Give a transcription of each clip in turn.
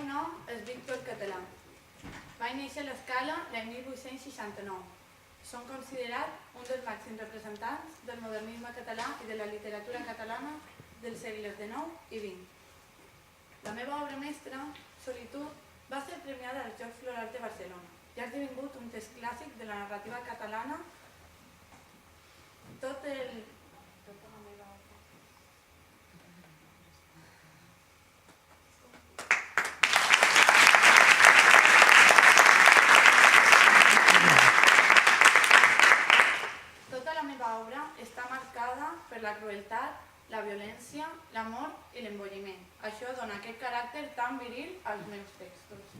nom és Víctor Català. Vaig néixer a l'Escala l'any 1869. Són considerat un dels màxims representants del modernisme català i de la literatura catalana dels segles XIX i XX. La meva obra mestra, Solitud, va ser premiada als Jocs Florals de Barcelona i ha esdevingut un text clàssic de la narrativa catalana. Tota la meva obra. Tota la meva obra està marcada per la crueltat, la violència, l'amor i l'embolliment. Això dona aquest caràcter tan viril als meus textos.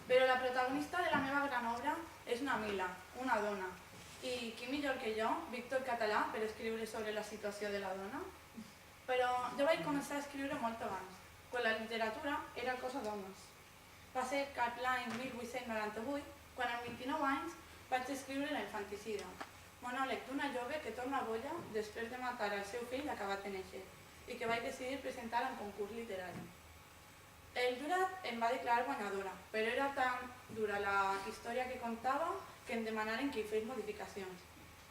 Però la protagonista de la meva gran obra és una Mila, una dona. I qui millor que jo, Víctor Català, per escriure sobre la situació de la dona? Però jo vaig començar a escriure molt abans, quan la literatura era cosa d'homes. Va ser cap l'any 1898, quan amb 29 anys vaig escriure La infanticida, monòleg d'una jove que torna boja després de matar el seu fill acabat de néixer i que vaig decidir presentar en concurs literari. El jurat em va declarar guanyadora, però era tan dura la història que contava que em demanaren que hi fes modificacions.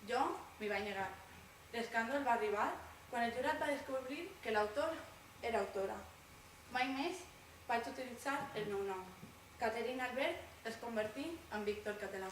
Jo m'hi vaig negar. L'escàndol va arribar quan el jurat va descobrir que l'autor era autora. Mai més vaig utilitzar el meu nom. Caterina Albert es convertí en Víctor Català.